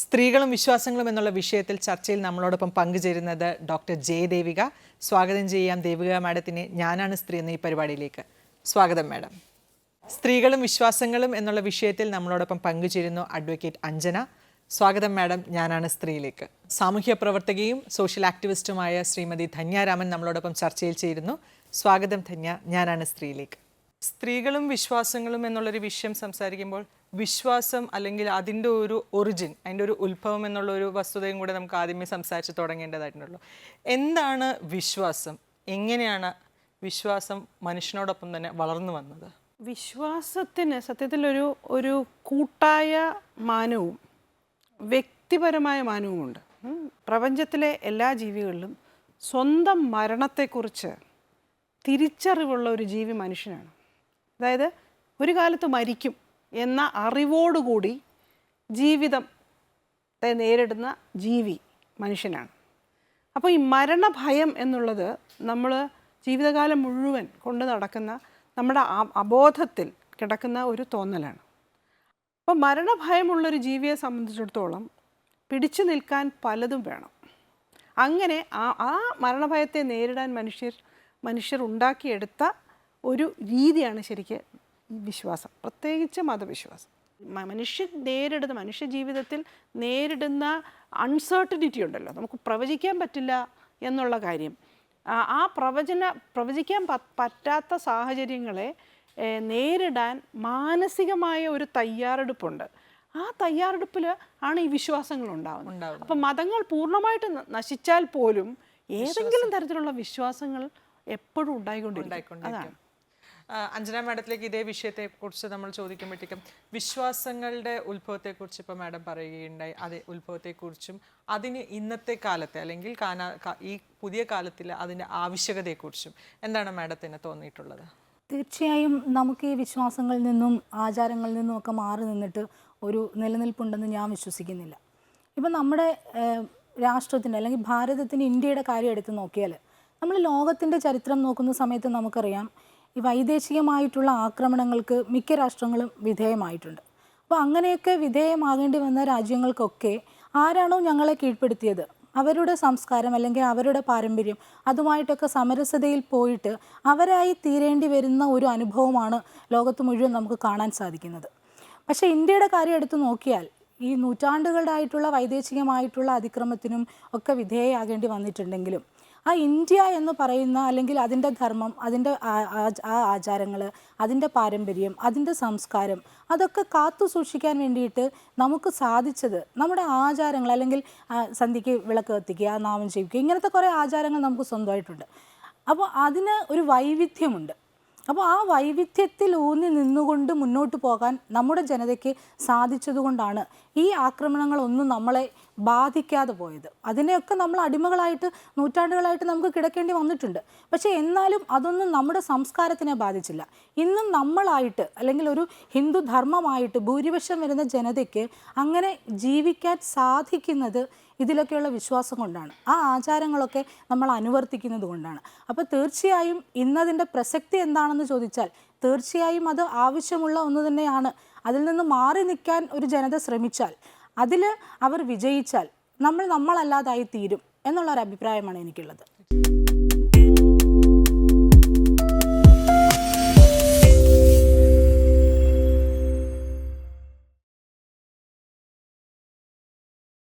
സ്ത്രീകളും വിശ്വാസങ്ങളും എന്നുള്ള വിഷയത്തിൽ ചർച്ചയിൽ നമ്മളോടൊപ്പം പങ്കുചേരുന്നത് ഡോക്ടർ ജയദേവിക. സ്വാഗതം ചെയ്യാം ദേവിക മാഡത്തിനെ. ഞാനാണ് സ്ത്രീ എന്ന ഈ പരിപാടിയിലേക്ക് സ്വാഗതം മാഡം. സ്ത്രീകളും വിശ്വാസങ്ങളും എന്നുള്ള വിഷയത്തിൽ നമ്മളോടൊപ്പം പങ്കുചേരുന്നു അഡ്വക്കേറ്റ് അഞ്ജന. സ്വാഗതം മാഡം. ഞാനാണ് സ്ത്രീയിലേക്ക്. സാമൂഹ്യ പ്രവർത്തകയും സോഷ്യൽ ആക്ടിവിസ്റ്റുമായ ശ്രീമതി ധന്യാരാമൻ നമ്മളോടൊപ്പം ചർച്ചയിൽ ചേരുന്നു. സ്വാഗതം ധന്യ. ഞാനാണ് സ്ത്രീയിലേക്ക്. സ്ത്രീകളും വിശ്വാസങ്ങളും എന്നുള്ളൊരു വിഷയം സംസാരിക്കുമ്പോൾ വിശ്വാസം അല്ലെങ്കിൽ അതിൻ്റെ ഒരു ഒറിജിൻ, അതിൻ്റെ ഒരു ഉത്ഭവം എന്നുള്ള ഒരു വസ്തുതയും കൂടെ നമുക്ക് ആദ്യമേ സംസാരിച്ച് തുടങ്ങേണ്ടതായിട്ടുള്ളൂ. എന്താണ് വിശ്വാസം? എങ്ങനെയാണ് വിശ്വാസം മനുഷ്യനോടൊപ്പം തന്നെ വളർന്നു വന്നത്? വിശ്വാസത്തിന് സത്യത്തിലൊരു ഒരു കൂട്ടായ മാനവും വ്യക്തിപരമായ മാനവുമുണ്ട്. പ്രപഞ്ചത്തിലെ എല്ലാ ജീവികളിലും സ്വന്തം മരണത്തെക്കുറിച്ച് തിരിച്ചറിവുള്ള ഒരു ജീവി മനുഷ്യനാണ്. അതായത് ഒരു കാലത്ത് മരിക്കും എന്ന അറിവോടുകൂടി ജീവിതത്തെ നേരിടുന്ന ജീവി മനുഷ്യനാണ്. അപ്പോൾ ഈ മരണഭയം എന്നുള്ളത് നമ്മൾ ജീവിതകാലം മുഴുവൻ കൊണ്ട് നടക്കുന്ന നമ്മുടെ അബോധത്തിൽ കിടക്കുന്ന ഒരു തോന്നലാണ്. അപ്പോൾ മരണഭയമുള്ളൊരു ജീവിയെ സംബന്ധിച്ചിടത്തോളം പിടിച്ചു നിൽക്കാൻ പലതും വേണം. അങ്ങനെ ആ മരണഭയത്തെ നേരിടാൻ മനുഷ്യർ ഉണ്ടാക്കിയെടുത്ത ഒരു രീതിയാണ് ശരിക്ക് വിശ്വാസം, പ്രത്യേകിച്ച് മതവിശ്വാസം. മനുഷ്യ ജീവിതത്തിൽ നേരിടുന്ന അൺസർട്ടനിറ്റി ഉണ്ടല്ലോ, നമുക്ക് പ്രവചിക്കാൻ പറ്റില്ല എന്നുള്ള കാര്യം. ആ പ്രവചിക്കാൻ പറ്റാത്ത സാഹചര്യങ്ങളെ നേരിടാൻ മാനസികമായ ഒരു തയ്യാറെടുപ്പുണ്ട്. ആ തയ്യാറെടുപ്പിൽ ആണ് ഈ വിശ്വാസങ്ങൾ ഉണ്ടാവുന്നത്. അപ്പം മതങ്ങൾ പൂർണ്ണമായിട്ട് നശിച്ചാൽ പോലും ഏതെങ്കിലും തരത്തിലുള്ള വിശ്വാസങ്ങൾ എപ്പോഴും ഉണ്ടായിക്കൊണ്ടിരിക്കും. അതാണ്. അഞ്ജന മാഡത്തിലേക്ക് ഇതേ വിഷയത്തെക്കുറിച്ച് നമ്മൾ ചോദിക്കുമ്പോഴത്തേക്കും വിശ്വാസങ്ങളുടെ ഉത്ഭവത്തെക്കുറിച്ച് ഇപ്പോൾ മാഡം പറയുകയുണ്ടായി. അതേ ഉത്ഭവത്തെക്കുറിച്ചും അതിന് ഇന്നത്തെ കാലത്തെ അല്ലെങ്കിൽ ഈ പുതിയ കാലത്തിൽ അതിൻ്റെ ആവശ്യകതയെക്കുറിച്ചും എന്താണ് മാഡത്തിന് തോന്നിയിട്ടുള്ളത്? തീർച്ചയായും നമുക്ക് ഈ വിശ്വാസങ്ങളിൽ നിന്നും ആചാരങ്ങളിൽ നിന്നും ഒക്കെ മാറി നിന്നിട്ട് ഒരു നിലനിൽപ്പുണ്ടെന്ന് ഞാൻ വിശ്വസിക്കുന്നില്ല. ഇപ്പം നമ്മുടെ രാഷ്ട്രത്തിൻ്റെ അല്ലെങ്കിൽ ഭാരതത്തിൻ്റെ ഇന്ത്യയുടെ കാര്യം എടുത്ത് നോക്കിയാൽ നമ്മൾ ലോകത്തിൻ്റെ ചരിത്രം നോക്കുന്ന സമയത്ത് നമുക്കറിയാം ഈ വൈദേശികമായിട്ടുള്ള ആക്രമണങ്ങൾക്ക് മിക്ക രാഷ്ട്രങ്ങളും വിധേയമായിട്ടുണ്ട്. അപ്പോൾ അങ്ങനെയൊക്കെ വിധേയമാകേണ്ടി വന്ന രാജ്യങ്ങൾക്കൊക്കെ ആരാണോ ഞങ്ങളെ കീഴ്പ്പെടുത്തിയത് അവരുടെ സംസ്കാരം അല്ലെങ്കിൽ അവരുടെ പാരമ്പര്യം അതുമായിട്ടൊക്കെ സമരസതയിൽ പോയിട്ട് അവരായി തീരേണ്ടി വരുന്ന ഒരു അനുഭവമാണ് ലോകത്ത് മുഴുവൻ നമുക്ക് കാണാൻ സാധിക്കുന്നത്. പക്ഷേ ഇന്ത്യയുടെ കാര്യം എടുത്ത് നോക്കിയാൽ ഈ നൂറ്റാണ്ടുകളായിട്ടുള്ള വൈദേശികമായിട്ടുള്ള അതിക്രമത്തിനും ഒക്കെ വിധേയമാകേണ്ടി വന്നിട്ടുണ്ടെങ്കിലും ആ ഇന്ത്യ എന്ന് പറയുന്ന അല്ലെങ്കിൽ അതിൻ്റെ ധർമ്മം, അതിൻ്റെ ആ ആചാരങ്ങൾ, അതിൻ്റെ പാരമ്പര്യം, അതിൻ്റെ സംസ്കാരം അതൊക്കെ കാത്തു സൂക്ഷിക്കാൻ വേണ്ടിയിട്ട് നമുക്ക് സാധിച്ചത് നമ്മുടെ ആചാരങ്ങൾ അല്ലെങ്കിൽ സന്ധ്യയ്ക്ക് വിളക്ക് കത്തിക്കുക, നാമം ജപിക്കുക, ഇങ്ങനത്തെ കുറേ ആചാരങ്ങൾ നമുക്ക് സ്വന്തമായിട്ടുണ്ട്. അപ്പോൾ അതിന് ഒരു വൈവിധ്യമുണ്ട്. അപ്പോൾ ആ വൈവിധ്യത്തിൽ ഊന്നി നിന്നുകൊണ്ട് മുന്നോട്ട് പോകാൻ നമ്മുടെ ജനതയ്ക്ക് സാധിച്ചതുകൊണ്ടാണ് ഈ ആക്രമണങ്ങളൊന്നും നമ്മളെ ബാധിക്കാതെ പോയത്. അതിനെയൊക്കെ നമ്മൾ അടിമകളായിട്ട് നൂറ്റാണ്ടുകളായിട്ട് നമുക്ക് കിടക്കേണ്ടി വന്നിട്ടുണ്ട്. പക്ഷേ എന്നാലും അതൊന്നും നമ്മുടെ സംസ്കാരത്തിനെ ബാധിച്ചില്ല. ഇന്നും നമ്മളായിട്ട് അല്ലെങ്കിൽ ഒരു ഹിന്ദു ധർമ്മമായിട്ട് ഭൂരിപക്ഷം വരുന്ന ജനതയ്ക്ക് അങ്ങനെ ജീവിക്കാൻ സാധിക്കുന്നത് ഇതിലൊക്കെയുള്ള വിശ്വാസം കൊണ്ടാണ്, ആ ആചാരങ്ങളൊക്കെ നമ്മൾ അനുവർത്തിക്കുന്നത് കൊണ്ടാണ്. അപ്പോൾ തീർച്ചയായും ഇന്നതിൻ്റെ പ്രസക്തി എന്താണെന്ന് ചോദിച്ചാൽ തീർച്ചയായും അത് ആവശ്യമുള്ള ഒന്ന് തന്നെയാണ്. അതിൽ നിന്ന് മാറി നിൽക്കാൻ ഒരു ജനത ശ്രമിച്ചാൽ, അതിൽ അവർ വിജയിച്ചാൽ നമ്മളല്ലാതായി തീരും എന്നുള്ളൊരു അഭിപ്രായമാണ് എനിക്കുള്ളത്.